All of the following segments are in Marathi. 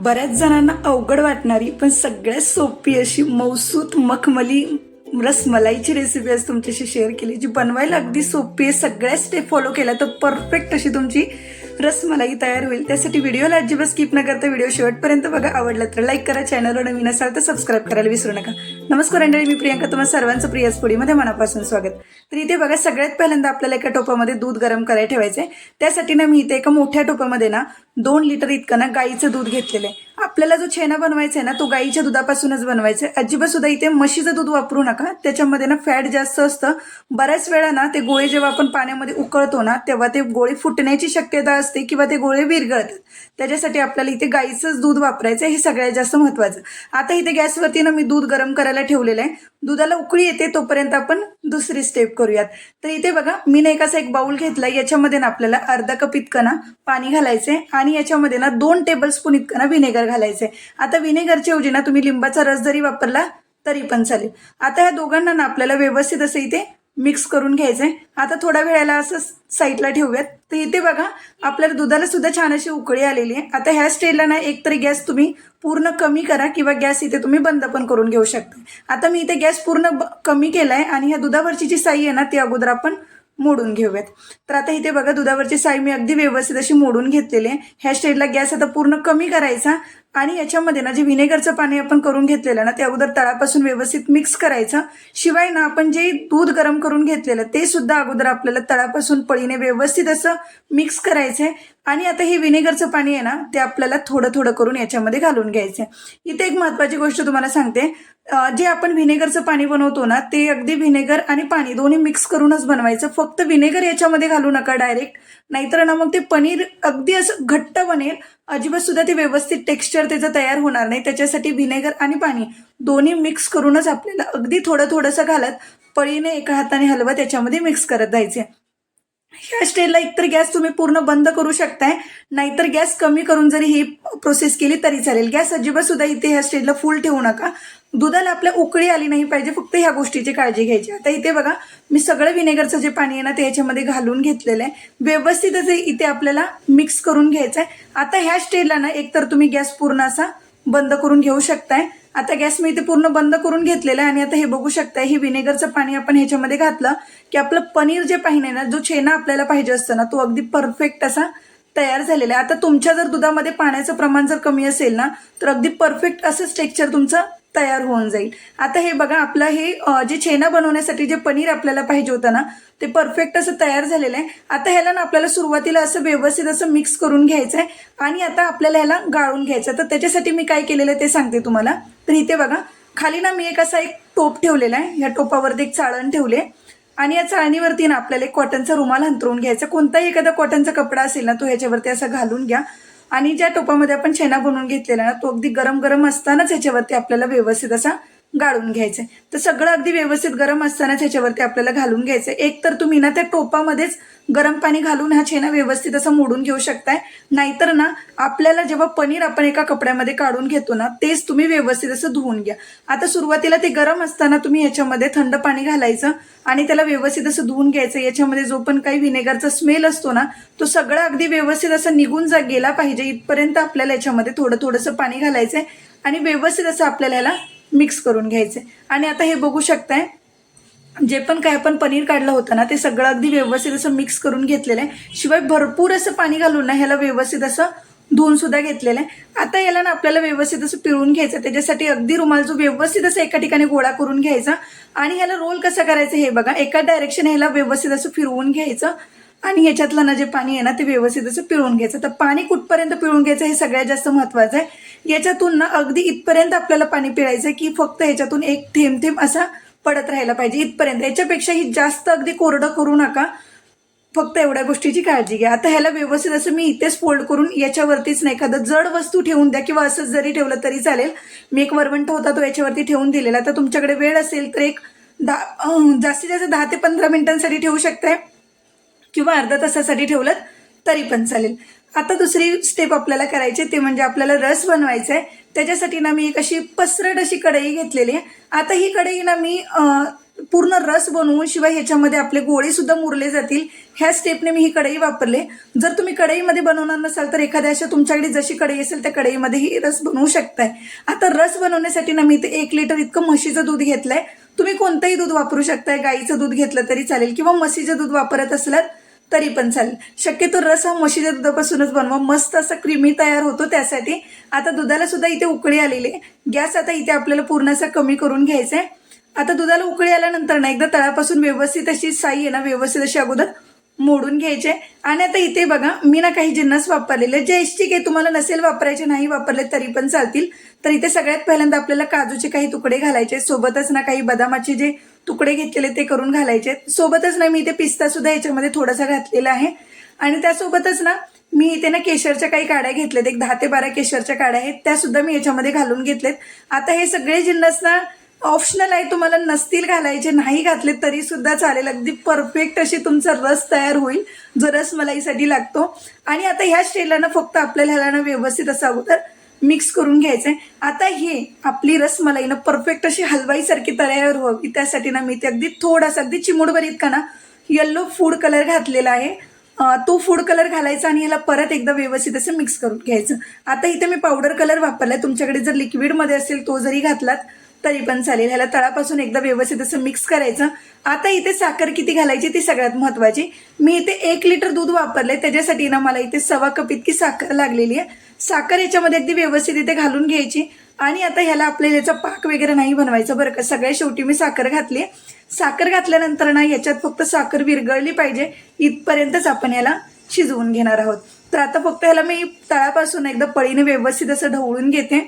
बऱ्याच जणांना अवघड वाटणारी पण सगळ्यात सोपी अशी मौसूत मखमली रसमलाईची रेसिपी आज तुमच्याशी शेअर केली, जी बनवायला अगदी सोपी आहे. सगळ्या स्टेप फॉलो केल्या तर परफेक्ट अशी तुमची रसमलाई तयार होईल. त्यासाठी व्हिडिओला अजिबात स्किप न करता व्हिडिओ शेवटपर्यंत बघा. आवडला तर लाईक करा, चॅनलवर नवीन असाल तर सबस्क्राईब करायला विसरू नका. नमस्कार मंडळी, मी प्रियांका, तुम्हाला सर्वांचं प्रियाज फूडीमध्ये मनापासून स्वागत. तर इथे बघा, सगळ्यात पहिल्यांदा आपल्याला एका टोपामध्ये दूध गरम करायला ठेवायचंय. त्यासाठी ना मी इथे एका मोठ्या टोपामध्ये ना 2 लिटर इतकं ना गाईचं दूध घेतलेलं आहे. आपल्याला जो छेना बनवायचा आहे ना तो गाईच्या दुधापासूनच बनवायचा आहे. अजिबात सुद्धा इथे म्हशीचं दूध वापरू नका, त्याच्यामध्ये ना फॅट जास्त असतं. बऱ्याच वेळा ना ते गोळे जेव्हा आपण पाण्यामध्ये उकळतो ना तेव्हा ते गोळे फुटण्याची शक्यता असते किंवा ते गोळे विरघळतात. त्याच्यासाठी आपल्याला इथे गाईचंच दूध वापरायचं, हे सगळ्यात जास्त महत्वाचं. आता इथे गॅसवरती ना मी दूध गरम करायला ठेवलेलं आहे. दुधाला उकळी येते तोपर्यंत आपण दुसरी स्टेप करूयात. तर इथे बघा, मी ना एक बाउल घेतला. याच्यामध्ये ना आपल्याला अर्धा कप इतकं ना पाणी घालायचंय आणि याच्यामध्ये ना 2 टेबलस्पून इतकं ना व्हिनेगर घालायचंय. आता व्हिनेगरच्या ऐवजी ना तुम्ही लिंबाचा रस जरी वापरला तरी पण चालेल. आता ह्या दोघांना ना आपल्याला व्यवस्थित असं इथे मिक्स करून घ्यायचंय. आता थोड्या वेळाला असं साईडला ठेवूयात. तर इथे बघा, आपल्याला दुधाला सुद्धा छान अशी उकळी आलेली आहे. आता ह्या स्टेजला ना एकतरी गॅस तुम्ही पूर्ण कमी करा किंवा गॅस इथे तुम्ही बंद पण करून घेऊ शकता. आता मी इथे गॅस पूर्ण कमी केलाय आणि ह्या दुधावरची जी साई आहे ना ती अगोदर आपण मोडून घेऊयात. तर आता इथे बघा, दुधावरची साई मी अगदी व्यवस्थित अशी मोडून घेतलेली आहे. ह्या स्टेजला गॅस आता पूर्ण कमी करायचा आणि याच्यामध्ये ना जे व्हिनेगरचं पाणी आपण करून घेतलेलं ना ते अगोदर तळापासून व्यवस्थित मिक्स करायचं. शिवाय ना आपण जे दूध गरम करून घेतलेलं ते सुद्धा अगोदर आपल्याला तळापासून पळीने व्यवस्थित असं मिक्स करायचंय. आणि आता हे व्हिनेगरचं पाणी आहे ना ते आपल्याला थोडं थोडं करून याच्यामध्ये घालून घ्यायचंय. इथे एक महत्वाची गोष्ट तुम्हाला सांगते, जे आपण व्हिनेगरचं पाणी बनवतो ना ते अगदी व्हिनेगर आणि पाणी दोन्ही मिक्स करूनच बनवायचं. फक्त व्हिनेगर याच्यामध्ये घालू नका डायरेक्ट, नाहीतर ना मग ते पनीर अगदी असं घट्ट बनेल. अजिबात सुद्धा ते व्यवस्थित टेक्स्चर त्याचं तयार होणार नाही. त्याच्यासाठी व्हिनेगर आणि पाणी दोन्ही मिक्स करूनच आपल्याला अगदी थोडं थोडंसं घालत पळीने एका हाताने हलवत त्याच्यामध्ये मिक्स करत जायचे. ह्या स्टेजला एकतर गॅस तुम्ही पूर्ण बंद करू शकताय, नाहीतर गॅस कमी करून जरी ही प्रोसेस केली तरी चालेल. गॅस अजिबात सुद्धा इथे ह्या स्टेजला फुल ठेवू नका. दुधाला आपल्या उकळी आली नाही पाहिजे, फक्त ह्या गोष्टीची काळजी घ्यायची. आता इथे बघा, मी सगळं व्हिनेगरचं जे पाणी आहे ना ते याच्यामध्ये घालून घेतलेलं आहे. व्यवस्थितच इथे आपल्याला मिक्स करून घ्यायचं आहे. आता ह्या स्टेजला ना एकतर तुम्ही गॅस पूर्ण असा बंद करून घेऊ शकताय. आता गॅस मी इथे पूर्ण बंद करून घेतलेला आहे आणि आता हे बघू शकताय, हे व्हिनेगरचं पाणी आपण ह्याच्यामध्ये घातलं की आपलं पनीर जे पाहिजे ना, जो छेना आपल्याला पाहिजे असतं ना तो अगदी परफेक्ट असा तयार झालेला आहे. आता तुमच्या जर दुधामध्ये पाण्याचं प्रमाण जर कमी असेल ना तर अगदी परफेक्ट असं टेक्स्चर तुमचं तयार होऊन जाईल. आता हे बघा, आपलं हे जे छेना बनवण्यासाठी जे पनीर आपल्याला पाहिजे होतं ना ते परफेक्ट असं तयार झालेलं आहे. आता ह्याला ना आपल्याला सुरुवातीला असं व्यवस्थित असं मिक्स करून घ्यायचं आहे आणि आता आपल्याला ह्याला गाळून घ्यायचं. तर त्याच्यासाठी मी काय केलेलं आहे ते सांगते तुम्हाला. तर इथे बघा, खाली ना मी एक टोप ठेवलेला आहे. ह्या टोपावरती एक चाळण ठेवले आणि या चाळणीवरती ना आपल्याला एक कॉटनचा रुमाल अंथरून घ्यायचा. कोणताही एखादा कॉटनचा कपडा असेल ना तो ह्याच्यावरती असा घालून घ्या आणि ज्या टोपामध्ये आपण छेना बनवून घेतलेला ना तो अगदी गरम गरम असतानाच ह्याच्यावरती आपल्याला व्यवस्थित असा गाळून घ्यायचंय. तर सगळं अगदी व्यवस्थित गरम असतानाच ह्याच्यावरती आपल्याला घालून घ्यायचंय. एक तर तुम्ही ना त्या टोपामध्येच गरम पाणी घालून हा छेना व्यवस्थित असा मोडून घेऊ शकताय, नाहीतर ना आपल्याला जेव्हा पनीर आपण एका कपड्यामध्ये काढून घेतो ना तेच तुम्ही व्यवस्थित असं धुवून घ्या. आता सुरुवातीला ते गरम असताना तुम्ही ह्याच्यामध्ये थंड पाणी घालायचं आणि त्याला व्यवस्थित असं धुवून घ्यायचं. याच्यामध्ये जो पण काही व्हिनेगरचा स्मेल असतो ना तो सगळा अगदी व्यवस्थित असं निघून गेला पाहिजे इथपर्यंत आपल्याला याच्यामध्ये थोडं थोडंसं पाणी घालायचंय आणि व्यवस्थित असं आपल्याला ह्याला मिक्स करून घ्यायचंय. आणि आता हे बघू शकताय, जे पण काय आपण पनीर काढलं होतं ना ते सगळं अगदी व्यवस्थित असं मिक्स करून घेतलेलं आहे. शिवाय भरपूर असं पाणी घालून ना ह्याला व्यवस्थित असं धुवून सुद्धा घेतलेलं आहे. आता याला ना आपल्याला व्यवस्थित असं पिळून घ्यायचं. त्याच्यासाठी अगदी रुमाल जो व्यवस्थित असं एका ठिकाणी गोळा करून घ्यायचा आणि ह्याला रोल कसा करायचं हे बघा. एका डायरेक्शन ह्याला व्यवस्थित असं फिरवून घ्यायचं आणि ह्याच्यातलं ना जे पाणी आहे ना ते व्यवस्थित असं पिळून घ्यायचं. तर पाणी कुठपर्यंत पिळून घ्यायचं हे सगळ्यात जास्त महत्वाचं आहे. याच्यातून ना अगदी इथपर्यंत आपल्याला पाणी पिळायचं की फक्त ह्याच्यातून एक थेंब थेंब असा पडत राहायला पाहिजे इथपर्यंत. याच्यापेक्षाही जास्त अगदी कोरडं करू नका, फक्त एवढ्या गोष्टीची काळजी घ्या. आता ह्याला व्यवस्थित असं मी इथेच फोल्ड करून याच्यावरतीच ना एखादं जड वस्तू ठेवून द्या किंवा असंच जरी ठेवलं तरी चालेल. मी एक वरवंटा होता तो याच्यावरती ठेवून दिलेला. तर तुमच्याकडे वेळ असेल तर एक जास्तीत जास्त 10 ते 15 मिनिटांसाठी ठेवू शकताय किंवा अर्धा तासासाठी ठेवलं तरी पण चालेल. आता दुसरी स्टेप आपल्याला करायची ते म्हणजे आपल्याला रस बनवायचा आहे. त्याच्यासाठी ना मी एक अशी पसरट अशी कढई घेतलेली आहे. आता ही कढई ना मी पूर्ण रस बनवून शिवाय ह्याच्यामध्ये आपले गोळे सुद्धा मुरले जातील ह्या स्टेपने मी ही कढई वापरले. जर तुम्ही कढईमध्ये बनवणार नसाल तर एखाद्या अशा तुमच्याकडे जशी कढई असेल त्या कढईमध्ये ही रस बनवू शकताय. आता रस बनवण्यासाठी ना मी इथे 1 लिटर इतकं म्हशीचं दूध घेतलंय. तुम्ही कोणतंही दूध वापरू शकताय, गाईचं दूध घेतलं तरी चालेल किंवा म्हशीचं दूध वापरत असलात तरी पण चालेल. शक्यतो रस हा म्हशीच्या दुधापासूनच बनवा, मस्त असा क्रीमी तयार होतो त्यासाठी. आता दुधाला सुद्धा इथे उकळी आलेली आहे. गॅस आता इथे आपल्याला पूर्ण असा कमी करून घ्यायचा आहे. आता दुधाला उकळी आल्यानंतर ना एकदा तळापासून व्यवस्थित अशी साई आहे ना व्यवस्थित अशी अगोदर मोडून घ्यायचे. आणि आता इथे बघा मी ना काही जिन्नस वापरलेले जे ऐच्छिक आहे, तुम्हाला नसेल वापरायचे नाही वापरले तरी पण चालतील. तर इथे सगळ्यात पहिल्यांदा आपल्याला काजूचे काही तुकडे घालायचे, सोबतच ना काही बदामाचे जे तुकडे घेतलेले ते करून घालायचे. सोबतच ना मी इथे पिस्ता सुद्धा याच्यामध्ये थोडासा घातलेला आहे. आणि त्यासोबतच ना मी इथे ना केशरच्या काही काड्या घेतल्यात, एक 10 ते 12 केशरच्या काड्या आहेत त्या सुद्धा मी याच्यामध्ये घालून घेतलेत. आता हे सगळे जिन्नस ना ऑप्शनल आहे, तुम्हाला नसतील घालायचे नाही घातले तरी सुद्धा चालेल. अगदी परफेक्ट अशी तुमचा रस तयार होईल जो रसमलाईसाठी लागतो. आणि आता ह्या स्टेजला ना फक्त आपल्याला ह्याला ना व्यवस्थित असं अगोदर मिक्स करून घ्यायचंय. आता हे आपली रसमलाई ना परफेक्ट अशी हलवाईसारखी तयार व्हावी त्यासाठी ना मी ते अगदी थोडासा अगदी चिमूटभर इतका ना येल्लो फूड कलर घातलेला आहे. तो फूड कलर घालायचा आणि ह्याला परत एकदा व्यवस्थित असं मिक्स करून घ्यायचं. आता इथे मी पावडर कलर वापरलाय, तुमच्याकडे जर लिक्विडमध्ये असेल तो जरी घातलात तरी पण चालेल. ह्याला तळापासून एकदा व्यवस्थित असं मिक्स करायचं. आता इथे साखर किती घालायची ती सगळ्यात महत्वाची. मी इथे 1 लिटर दूध वापरले, त्याच्यासाठी ना मला इथे 1.25 कप इतकी साखर लागलेली आहे. साखर याच्यामध्ये अगदी व्यवस्थित इथे घालून घ्यायची. आणि आता ह्याला आपल्याला याचा पाक वगैरे नाही बनवायचं बरं का. सगळ्यात शेवटी मी साखर घातली. साखर घातल्यानंतर ना याच्यात फक्त साखर विरघळली पाहिजे इथपर्यंतच आपण याला शिजवून घेणार आहोत. तर आता फक्त ह्याला मी तळापासून एकदा पळीने व्यवस्थित असं ढवळून घेते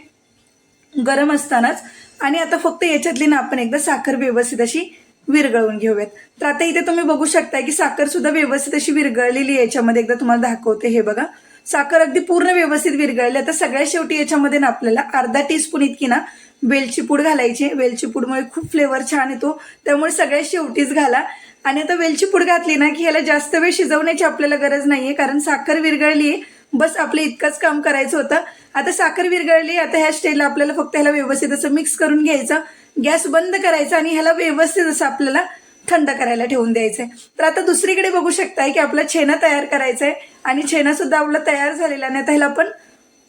गरम असतानाच. आणि आता फक्त याच्यातली ना आपण एकदा साखर व्यवस्थित अशी विरघळून घेऊयात. तर आता इथे तुम्ही बघू शकताय की साखर सुद्धा व्यवस्थित अशी विरघळलेली आहे. याच्यामध्ये एकदा तुम्हाला दाखवते, हे बघा साखर अगदी पूर्ण व्यवस्थित विरघळली. आता सगळ्यात शेवटी याच्यामध्ये ना आपल्याला अर्धा टीस्पून इतकी ना वेलची पूड घालायची. वेलची पूडमुळे खूप फ्लेवर छान येतो, त्यामुळे सगळ्यात शेवटीच घाला. आणि आता वेलची पूड घातली ना की ह्याला जास्त वेळ शिजवण्याची आपल्याला गरज नाहीये, कारण साखर विरघळली आहे. बस आपलं इतकंच काम करायचं होतं. आता साखर विरघळली. आता ह्या स्टेजला आपल्याला फक्त ह्याला व्यवस्थित असं मिक्स करून घ्यायचं, गॅस बंद करायचा आणि ह्याला व्यवस्थित असं आपल्याला थंड करायला ठेवून द्यायचंय. तर आता दुसरीकडे बघू शकताय की आपला छेना तयार करायचा आहे आणि छेना सुद्धा आपला तयार झालेला नाही. आता ह्याला आपण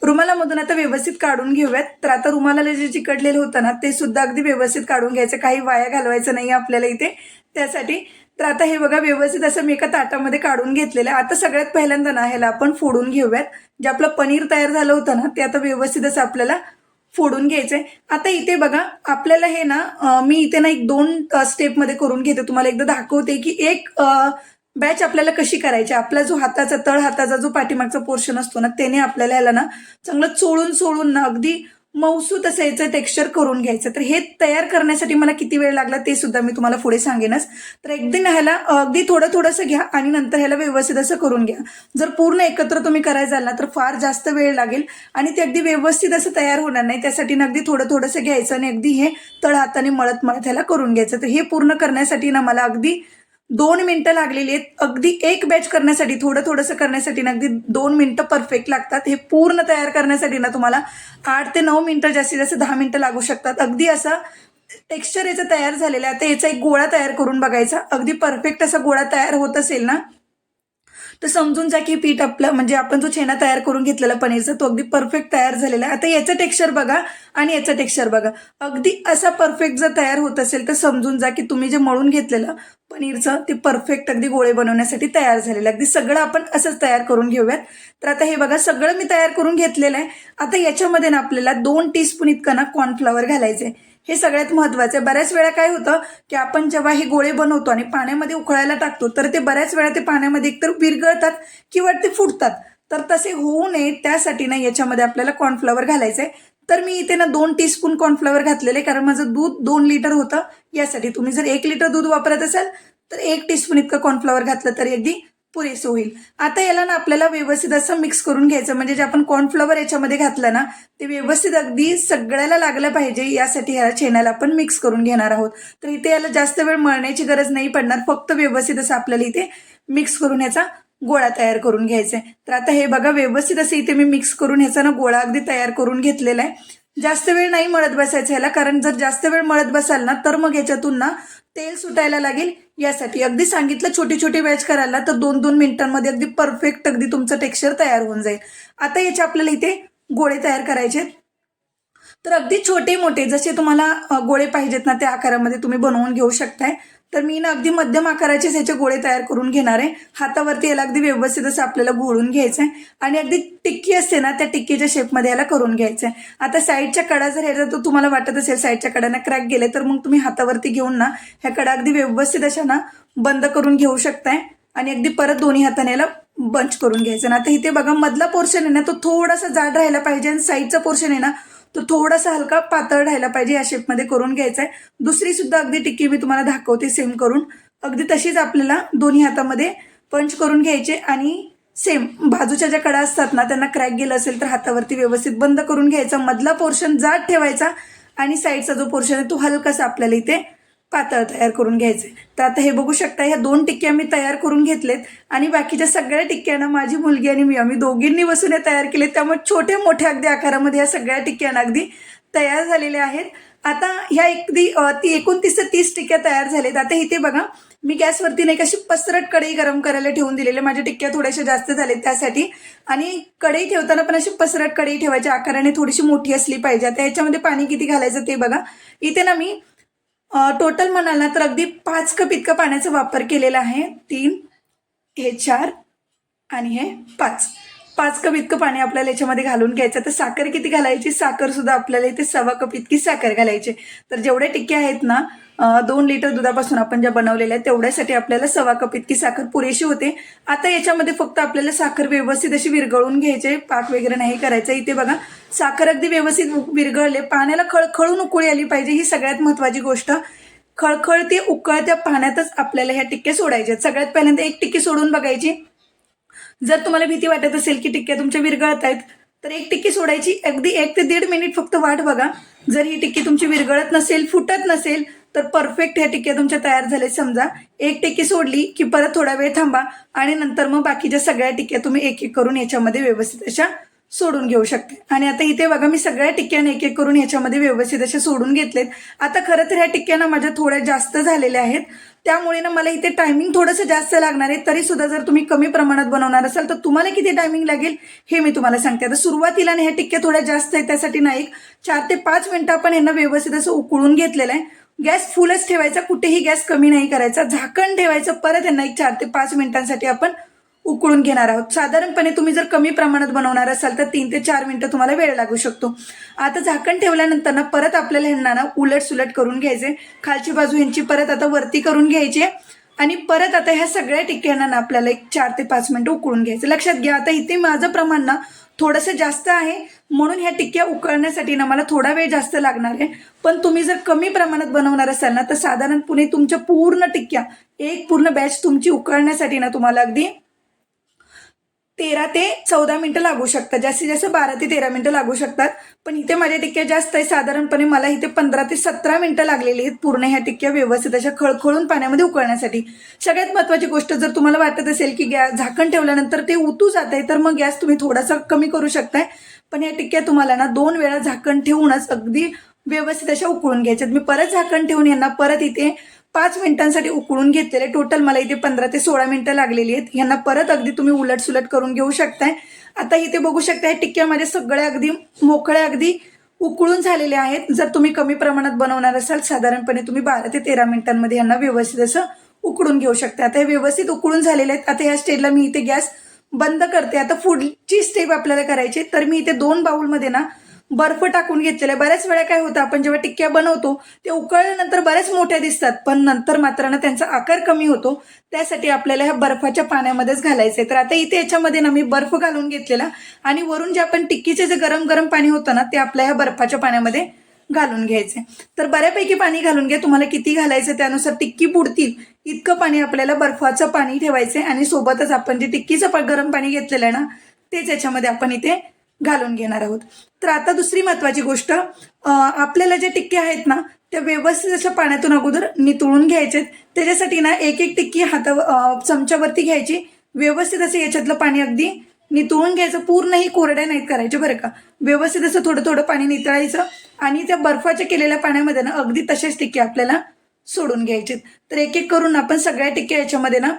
रुमालामधून आता व्यवस्थित काढून घेऊयात. तर आता रुमाला जे चिकटलेलं होतं ना ते सुद्धा अगदी व्यवस्थित काढून घ्यायचं, काही वाया घालवायचं नाही आपल्याला इथे त्यासाठी. तर आता हे बघा व्यवस्थित असं मी एका ताटामध्ये काढून घेतलेलं आहे. आता सगळ्यात पहिल्यांदा ना ह्याला आपण फोडून घेऊयात. जे आपलं पनीर तयार झालं होतं ना ते आता व्यवस्थित असं आपल्याला फोडून घ्यायचंय. आता इथे बघा आपल्याला हे ना मी इथे ना 1-2 स्टेपमध्ये करून घेते, तुम्हाला एकदा दाखवते की एक बॅच आपल्याला कशी करायची. आपला जो हाताचा तळ हाताचा जो पाठीमागचा पोर्शन असतो ना त्याने आपल्याला ह्याला ना चांगलं चोळून ना अगदी मऊसूत असं याचं टेक्स्चर करून घ्यायचं. तर हे तयार करण्यासाठी मला किती वेळ लागला ते सुद्धा मी तुम्हाला पुढे सांगेनच. तर एकदा ह्याला अगदी थोडंसं घ्या आणि नंतर ह्याला व्यवस्थित असं करून घ्या. जर पूर्ण एकत्र तुम्ही करायचं झालं ना तर फार जास्त वेळ लागेल आणि ते अगदी व्यवस्थित असं तयार होणार नाही. त्यासाठी ना अगदी थोडंसं घ्यायचं आणि अगदी हे तळ हाताने मळत ह्याला करून घ्यायचं. तर हे पूर्ण करण्यासाठी ना मला अगदी 2 मिनिटं लागलेली आहेत. अगदी एक बॅच करण्यासाठी थोडंसं करण्यासाठी ना अगदी 2 मिनिटं परफेक्ट लागतात. हे पूर्ण तयार करण्यासाठी ना तुम्हाला 8 ते 9 मिनिटं जास्तीत जास्त 10 मिनिटं लागू शकतात. अगदी असा टेक्स्चर याचं तयार झालेलं आहे. आता याचा एक गोळा तयार करून बघायचा. अगदी परफेक्ट असा गोळा तयार होत असेल ना तर समजून जा की पीठ आपलं म्हणजे आपण जो छेना तयार करून घेतलेला पनीरचा तो अगदी परफेक्ट तयार झालेला आहे. आता याचं टेक्स्चर बघा आणि याचं टेक्स्चर बघा. अगदी असा परफेक्ट जर तयार होत असेल तर समजून जा की तुम्ही जे मळून घेतलेलं पनीरचं ते परफेक्ट अगदी गोळे बनवण्यासाठी तयार झालेलं. अगदी सगळं आपण असंच तयार करून घेऊयात. तर आता हे बघा सगळं मी तयार करून घेतलेलं आहे. आता याच्यामध्ये ना आपल्याला 2 टीस्पून इतकं ना कॉर्नफ्लॉवर घालायचंय. हे सगळ्यात महत्वाचं आहे. बऱ्याच वेळा काय होतं की आपण जेव्हा हे गोळे बनवतो आणि पाण्यामध्ये उकळायला टाकतो तर ते बऱ्याच वेळा ते पाण्यामध्ये एकतर विरघळतात किंवा ते फुटतात. तर तसे होऊ नये त्यासाठी ना याच्यामध्ये आपल्याला कॉर्नफ्लॉवर घालायचंय. तर मी इथे ना 2 टीस्पून कॉर्नफ्लॉवर घातलेले, कारण माझं दूध 2 लिटर होतं यासाठी. तुम्ही जर 1 लिटर दूध वापरत असाल तर 1 टीस्पून इतकं कॉर्नफ्लॉवर घातलं तरी अगदी पुरेसं होईल. आता याला ना आपल्याला व्यवस्थित असं मिक्स करून घ्यायचं, म्हणजे जे आपण कॉर्नफ्लॉवर याच्यामध्ये घातलं ना ते व्यवस्थित अगदी सगळ्याला लागलं पाहिजे यासाठी ह्याला छेनाला आपण मिक्स करून घेणार आहोत. तर इथे याला जास्त वेळ मळण्याची गरज नाही पडणार, फक्त व्यवस्थित असं आपल्याला इथे मिक्स करून ह्याचा गोळा तयार करून घ्यायचा आहे. तर आता हे बघा व्यवस्थित असं इथे मी मिक्स करून ह्याचा ना गोळा अगदी तयार करून घेतलेला आहे. जास्त वेळ नाही मळत बसायचं ह्याला, कारण जर जास्त वेळ मळत बसाल ना तर मग ह्याच्यातून ना तेल सुटायला लागेल. यासाठी अगदी सांगितलं छोटी छोटी बॅच करायला तर 2-2 मिनिटांमध्ये अगदी परफेक्ट अगदी तुमचं टेक्स्चर तयार होऊन जाईल. आता याचे आपल्याला इथे गोळे तयार करायचे. तर अगदी छोटे मोठे जसे तुम्हाला गोळे पाहिजेत ना त्या आकारामध्ये तुम्ही बनवून घेऊ शकताय. तर मी ना अगदी मध्यम आकाराचेच ह्याचे गोळे तयार करून घेणार आहे. हातावरती याला अगदी व्यवस्थित असं आपल्याला गोळून घ्यायचं आहे आणि अगदी टिक्की असते ना त्या टिक्कीच्या शेपमध्ये याला करून घ्यायचं आहे. आता साईडच्या कडा जर ह्याचा तर तुम्हाला वाटत असेल साईडच्या कडांना क्रॅक गेले तर मग तुम्ही हातावरती घेऊन ना ह्या कडा अगदी व्यवस्थित अशा ना बंद करून घेऊ शकताय आणि अगदी परत दोन्ही हाताने याला बंच करून घ्यायचं ना. आता इथे बघा मधला पोर्शन आहे ना तो थोडासा जाड राहायला पाहिजे आणि साईडचा पोर्शन आहे ना तो थोडासा हलका पातळ राहायला पाहिजे. या शेपमध्ये करून घ्यायचा आहे. दुसरी सुद्धा अगदी टिक्की मी तुम्हाला दाखवते सेम करून. अगदी तशीच आपल्याला दोन्ही हातामध्ये पंच करून घ्यायचे आणि सेम बाजूच्या ज्या कडा असतात ना त्यांना क्रॅक गेलं असेल तर हातावरती व्यवस्थित बंद करून घ्यायचा. मधला पोर्शन जाड ठेवायचा आणि साईडचा जो पोर्शन आहे तो हलकासा आपल्याला इथे पातळ तयार करून घ्यायचे. तर आता हे बघू शकता ह्या 2 टिक्क्या मी तयार करून घेतलेत आणि बाकीच्या सगळ्या टिक्क्यांना माझी मुलगी आणि मी आम्ही दोघींनी बसून हे तयार केले. त्यामुळे छोटे मोठे अगदी आकारामध्ये या सगळ्या टिक्क्यांना अगदी तयार झालेल्या आहेत. आता ह्या अगदी 29 ते 30 टिक्क्या तयार झालेत. आता इथे बघा मी गॅसवरती नाही कशी पसरट कढई गरम करायला ठेवून दिलेले. माझ्या टिक्क्या थोड्याशा जास्त झालेत त्यासाठी. आणि कढई ठेवताना पण अशी पसरट कढई ठेवायची, आकाराने थोडीशी मोठी असली पाहिजे. आता ह्याच्यामध्ये पाणी किती घालायचं ते बघा. इथे ना मी टोटल म्हणाल ना तर अगदी 5 कप इतका पाण्याचा वापर केलेला आहे. 3 हे 4 आणि हे 5 कप इतकं पाणी आपल्याला याच्यामध्ये घालून घ्यायचं. तर साखर किती घालायची, साखर सुद्धा आपल्याला इथे 1.25 कप इतकी साखर घालायची. तर जेवढे टिक्के आहेत ना 2 लिटर दुधापासून आपण ज्या बनवलेल्या आहेत तेवढ्यासाठी आपल्याला 1.25 कप इतकी साखर पुरेशी होते. आता याच्यामध्ये फक्त आपल्याला साखर व्यवस्थित अशी विरघळून घ्यायची, पाक वगैरे नाही करायचं. इथे बघा साखर अगदी व्यवस्थित विरघळले, पाण्याला खळखळून उकळी आली पाहिजे, ही सगळ्यात महत्वाची गोष्ट. खळखळती उकळत्या पाण्यातच आपल्याला ह्या टिक्क्या सोडायच्या. सगळ्यात पहिल्यांदा एक टिक्की सोडून बघायची. जर तुम्हाला भीती वाटत असेल की टिक्क्या तुमच्या विरघळत आहेत तर एक टिक्की सोडायची, अगदी 1 ते 1.5 मिनिट फक्त वाट बघा. जर ही टिक्की तुमची विरघळत नसेल, फुटत नसेल तर परफेक्ट ह्या टिक्क्या तुमच्या तयार झाल्या. समजा एक टिक्की सोडली की परत थोडा वेळ थांबा आणि नंतर मग बाकीच्या सगळ्या टिक्क्या तुम्ही एक एक करून याच्यामध्ये व्यवस्थित अशा सोडून घेऊ शकते. आणि आता इथे बघा मी सगळ्या टिक्क्याने एक एक करून ह्याच्यामध्ये व्यवस्थित अशा सोडून घेतलेत. आता खरं तर ह्या टिक्क्याना माझ्या थोड्या जास्त झालेल्या आहेत, त्यामुळे ना मला इथे टायमिंग थोडंसं जास्त लागणार आहे. तरी सुद्धा जर तुम्ही कमी प्रमाणात बनवणार असाल तर तुम्हाला किती टायमिंग लागेल हे मी तुम्हाला सांगते. आता सुरुवातीला ह्या टिक्क्या थोड्या जास्त आहेत, त्यासाठी ना एक 4 ते 5 मिनिटं आपण यांना व्यवस्थित असं उकळून घेतलेलं आहे. गॅस फुलच ठेवायचा, कुठेही गॅस कमी नाही करायचा. झाकण ठेवायचं, परत यांना एक 4 ते 5 मिनिटांसाठी आपण उकळून घेणार आहोत. साधारणपणे तुम्ही जर कमी प्रमाणात बनवणार असाल तर 3 ते 4 मिनिटं तुम्हाला वेळ लागू शकतो. आता झाकण ठेवल्यानंतर ना परत आपल्याला ह्यांना ना उलट सुलट करून घ्यायचे. खालची बाजू ह्यांची परत आता वरती करून घ्यायची आणि परत आता ह्या सगळ्या टिक्क्यांना ना आपल्याला एक 4 ते 5 मिनिटं उकळून घ्यायचं. लक्षात घ्या आता इथे माझं प्रमाण ना थोडंसं जास्त आहे, म्हणून ह्या टिक्क्या उकळण्यासाठी ना मला थोडा वेळ जास्त लागणार आहे. पण तुम्ही जर कमी प्रमाणात बनवणार असाल ना तर साधारणपणे तुमच्या पूर्ण टिक्क्या, एक पूर्ण बॅच तुमची उकळण्यासाठी ना तुम्हाला अगदी 13 ते 14 मिनिटं लागू शकतात. जास्तीत जास्त 12 ते 13 मिनिटं लागू शकतात. पण इथे माझ्या टिक्क्या जास्त आहे, साधारणपणे मला इथे 15 ते 17 मिनिटं लागलेली आहेत पूर्ण ह्या टिक्क्या व्यवस्थित अशा खळखळून पाण्यामध्ये उकळण्यासाठी. सगळ्यात महत्त्वाची गोष्ट, जर तुम्हाला वाटत असेल की झाकण ठेवल्यानंतर ते उतू जात आहे तर मग गॅस तुम्ही थोडासा कमी करू शकताय. पण ह्या टिक्क्या तुम्हाला ना 2 वेळा झाकण ठेवूनच अगदी व्यवस्थित अशा उकळून घ्यायच्यात. मी परत झाकण ठेवून यांना परत इथे 5 मिनिटांसाठी उकळून घेतलेले. टोटल मला इथे 15 ते 16 मिनिटं लागलेली आहेत. यांना परत अगदी तुम्ही उलट सुलट करून घेऊ शकताय. आता इथे बघू शकताय टिक्क्या माझ्या सगळ्या अगदी मोकळ्या अगदी उकळून झालेल्या आहेत. जर तुम्ही कमी प्रमाणात बनवणार असाल साधारणपणे तुम्ही 12 ते 13 मिनिटांमध्ये यांना व्यवस्थित असं उकळून घेऊ शकता. आता हे व्यवस्थित उकळून झालेले आहेत. आता ह्या स्टेजला मी इथे गॅस बंद करते. आता पुढची स्टेप आपल्याला करायची, तर मी इथे 2 बाउलमध्ये ना बर्फ टाकून घेतलेला आहे. बऱ्याच वेळा काय होतं, आपण जेव्हा टिक्क्या बनवतो ते उकळल्यानंतर बऱ्याच मोठ्या दिसतात, पण नंतर मात्र ना त्यांचा आकार कमी होतो. त्यासाठी आपल्याला ह्या बर्फाच्या पाण्यामध्येच घालायचंय. तर आता इथे याच्यामध्ये ना मी बर्फ घालून घेतलेला आणि वरून जे आपण टिक्कीचे जे गरम गरम पाणी होतं ना ते आपल्या ह्या बर्फाच्या पाण्यामध्ये घालून घ्यायचे. तर बऱ्यापैकी पाणी घालून घ्या, तुम्हाला किती घालायचं त्यानुसार. टिक्की बुडतील इतकं पाणी आपल्याला बर्फाचं पाणी ठेवायचंय आणि सोबतच आपण जे टिक्कीचं गरम पाणी घेतलेलं आहे ना तेच याच्यामध्ये आपण इथे घालून घेणार आहोत. तर आता दुसरी महत्वाची गोष्ट, आपल्याला जे टिक्के आहेत ना त्या व्यवस्थित अशा पाण्यातून अगोदर नितळून घ्यायचे. त्याच्यासाठी ना एक एक टिक्की चमच्यावरती घ्यायची, व्यवस्थित असं याच्यातलं पाणी अगदी नितळून घ्यायचं, पूर्णही कोरड्या नाहीत करायच्या बरं का. व्यवस्थित असं थोडं थोडं पाणी नितळायचं आणि त्या बर्फाच्या केलेल्या पाण्यामध्ये ना अगदी तशाच टिक्क्या आपल्याला सोडून घ्यायचे. तर एक एक करून आपण सगळ्या टिक्क्या याच्यामध्ये ना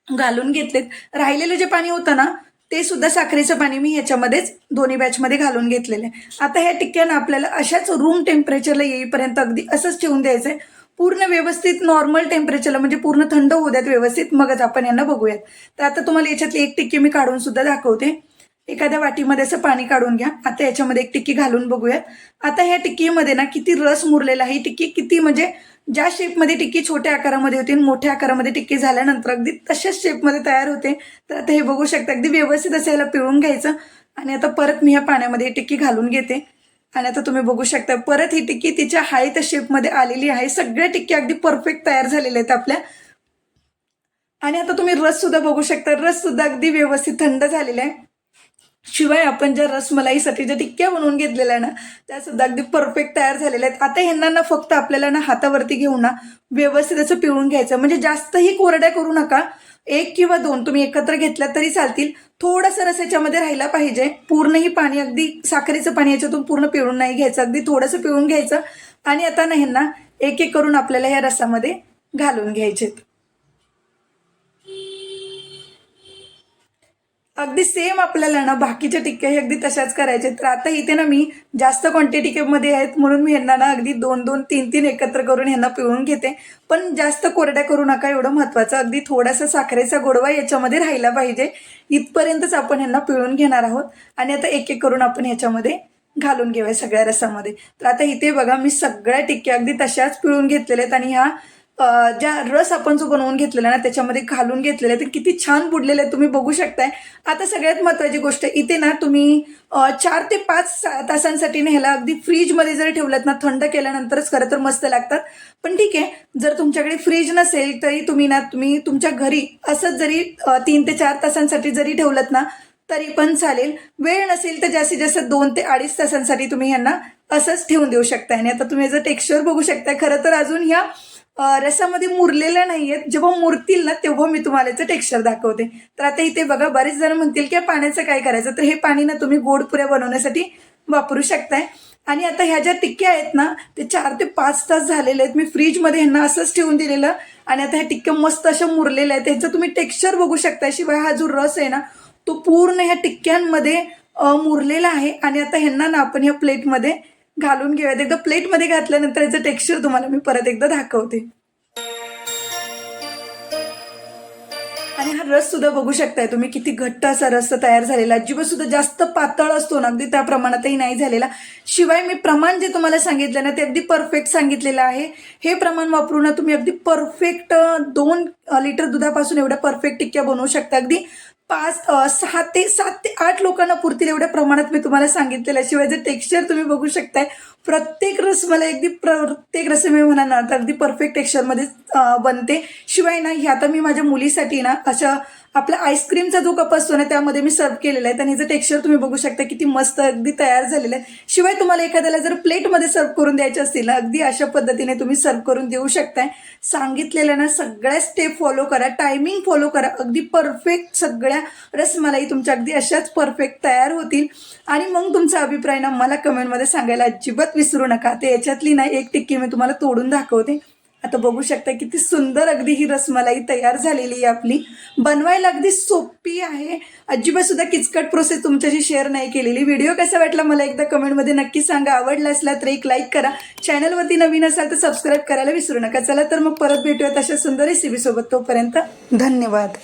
घालून घेतलेत. राहिलेलं जे पाणी होतं ना ते सुद्धा साखरेचं पाणी मी ह्याच्यामध्येच दोन्ही बॅचमध्ये घालून घेतलेलं आहे. आता ह्या टिक्क्यांना आपल्याला अशाच रूम टेम्परेचरला येईपर्यंत अगदी असंच ठेवून द्यायचं आहे. पूर्ण व्यवस्थित नॉर्मल टेम्परेचरला, म्हणजे पूर्ण थंड होऊ द्यात व्यवस्थित, मगच आपण यांना बघूयात. तर आता तुम्हाला याच्यातली एक टिक्की मी काढून सुद्धा दाखवते. एखाद्या वाटीमध्ये असं पाणी काढून घ्या. आता याच्यामध्ये एक टिक्की घालून बघूयात. आता ह्या टिक्कीमध्ये ना किती रस मुरलेला आहे. ही टिक्की किती, म्हणजे ज्या शेपमध्ये टिक्की छोट्या आकारामध्ये होती, मोठ्या आकारामध्ये टिक्की झाल्यानंतर अगदी तशाच शेपमध्ये तयार होते. तर आता हे बघू शकता, अगदी व्यवस्थित असं याला पिळून घ्यायचं. आणि आता परत मी ह्या पाण्यामध्ये टिक्की घालून घेते. आणि आता तुम्ही बघू शकता परत ही टिक्की तिच्या हाय त्या शेपमध्ये आलेली आहे. सगळ्या टिक्की अगदी परफेक्ट तयार झालेल्या आहेत आपल्या. आणि आता तुम्ही रस सुद्धा बघू शकता, रस सुद्धा अगदी व्यवस्थित थंड झालेला आहे. शिवाय आपण ज्या रसमलाईसाठी ज्या टिक्क्या बनवून घेतलेल्या ना त्या सुद्धा अगदी परफेक्ट तयार झालेल्या आहेत. आता ह्यांना ना फक्त आपल्याला ना हातावरती घेऊन ना व्यवस्थित असं पिळून घ्यायचं. म्हणजे जास्तही कोरड्या करू नका. 1 किंवा 2 तुम्ही एकत्र घेतल्या तरी चालतील. थोडासा रस याच्यामध्ये राहिला पाहिजे. पूर्णही पाणी, अगदी साखरेचं पाणी याच्यातून पूर्ण पिळून नाही घ्यायचं, अगदी थोडंसं पिळून घ्यायचं. आणि आता ना ह्यांना एक एक करून आपल्याला ह्या रसामध्ये घालून घ्यायचे. अगदी सेम आपल्याला ना बाकीच्या टिक्क्याही अगदी तशाच करायच्या. तर आता इथे ना मी जास्त क्वांटिटीमध्ये आहेत म्हणून मी ह्यांना ना अगदी 2-2, 3-3 एकत्र करून ह्यांना पिळून घेते. पण जास्त कोरड्या करू नका, एवढं महत्त्वाचं. अगदी थोडासा साखरेचा गोडवा याच्यामध्ये राहिला पाहिजे, इथपर्यंतच आपण ह्यांना पिळून घेणार आहोत. आणि आता एक एक करून आपण ह्याच्यामध्ये घालून घेऊया सगळ्या रसामध्ये. तर आता इथे बघा मी सगळ्या टिक्क्या अगदी तशाच पिळून घेतलेल्या आहेत. आणि ह्या ज्या रस आपण जो बनवून घेतलेला ना त्याच्यामध्ये घालून गेलेले ते किती छान बुडलेले तुम्ही बघू शकताय. आता सगळ्यात महत्त्वाची गोष्ट इथे ना तुम्ही 4 ते 5 तासांसाठी ना ह्याला अगदी फ्रीजमध्ये जरी ठेवलात ना, थंड केल्यानंतरच खरं तर मस्त लागतात. पण ठीक आहे, जर तुमच्याकडे फ्रीज नसेल तरी तुम्ही तुमच्या घरी असंच जरी 3 ते 4 तासांसाठी जरी ठेवलत ना तरी पण चालेल. वेळ नसेल तर जास्तीत जास्त 2 ते 2.5 तासांसाठी तुम्ही ह्यांना असंच ठेवून देऊ शकता. आणि आता तुम्ही याचं टेक्स्चर बघू शकता. खरं तर अजून ह्या रसामध्ये मुरलेल्या नाहीयेत. जेव्हा मुरतील ना तेव्हा मी तुम्हाला याचं टेक्स्चर दाखवते. तर आता इथे बघा बरेच जण म्हणतील की पाण्याचं काय करायचं, तर हे पाणी ना तुम्ही गोड पुऱ्या बनवण्यासाठी वापरू शकताय. आणि आता ह्या ज्या टिक्क्या आहेत ना ते 4 ते 5 तास झालेले आहेत. मी फ्रीजमध्ये ह्यांना असंच ठेवून दिलेलं. आणि आता ह्या टिक्क्या मस्त अशा मुरलेल्या आहेत. त्यांचं तुम्ही टेक्स्चर बघू शकता. शिवाय हा जो रस आहे ना तो पूर्ण ह्या टिक्क्यांमध्ये मुरलेला आहे. आणि आता ह्यांना ना आपण ह्या प्लेटमध्ये घालून घेऊयात. एकदा प्लेटमध्ये घातल्यानंतर याचं टेक्स्चर तुम्हाला मी परत एकदा दाखवते. आणि हा रस सुद्धा बघू शकताय तुम्ही किती घट्ट असा रस तयार झालेला. अजिबात सुद्धा जास्त पातळ असतो ना अगदी त्या प्रमाणातही नाही झालेला. शिवाय मी प्रमाण जे तुम्हाला सांगितलं ना ते अगदी परफेक्ट सांगितलेलं आहे. हे प्रमाण वापरून ना तुम्ही अगदी परफेक्ट 2 लिटर दुधापासून एवढ्या परफेक्ट टिक्क्या बनवू शकता. अगदी 6 ते 8 लोकांना पुरतील एवढ्या प्रमाणात मी तुम्हाला सांगितलेलं. शिवाय जे टेक्स्चर तुम्ही बघू शकताय, प्रत्येक रसमलाई अगदी प्रत्येक रसमलाई म्हणा ना तर अगदी परफेक्ट टेक्स्चरमध्ये बनते. शिवाय ना ही आता मी माझ्या मुलीसाठी ना अशा आपला आईस्क्रीमचा जो कप असतो ना त्यामध्ये मी सर्व केलेला आहे. आणि हिचं टेक्स्चर तुम्ही बघू शकता किती मस्त अगदी तयार झालेलं आहे. शिवाय तुम्हाला एखाद्याला जर प्लेटमध्ये सर्व करून द्यायचे असतील ना अगदी अशा पद्धतीने तुम्ही सर्व करून देऊ शकताय. सांगितलेल्या ना सगळ्या स्टेप फॉलो करा, टायमिंग फॉलो करा. अगदी परफेक्ट सगळ्या रसमलाई तुमच्या अगदी अशाच परफेक्ट तयार होतील. आणि मग तुमचा अभिप्राय ना मला कमेंटमध्ये सांगायला अजिबात विसरू नका. ते याच्यातली ना एक टिक्की मी तुम्हाला तोडून दाखवते. आता बघू शकता किती सुंदर अगदी ही रसमलाई तयार झालेली आहे आपली. बनवायला अगदी सोपी आहे. अजिबात सुद्धा किचकट प्रोसेस तुमच्याशी शेअर नाही केलेली. व्हिडिओ कसा वाटला मला एकदा कमेंटमध्ये नक्की सांगा. आवडला असला तर एक लाईक करा. चॅनलवरती नवीन असाल तर सबस्क्राईब करायला विसरू नका. चला तर मग परत भेटूयात अशा सुंदर रेसिपीसोबत. तोपर्यंत धन्यवाद.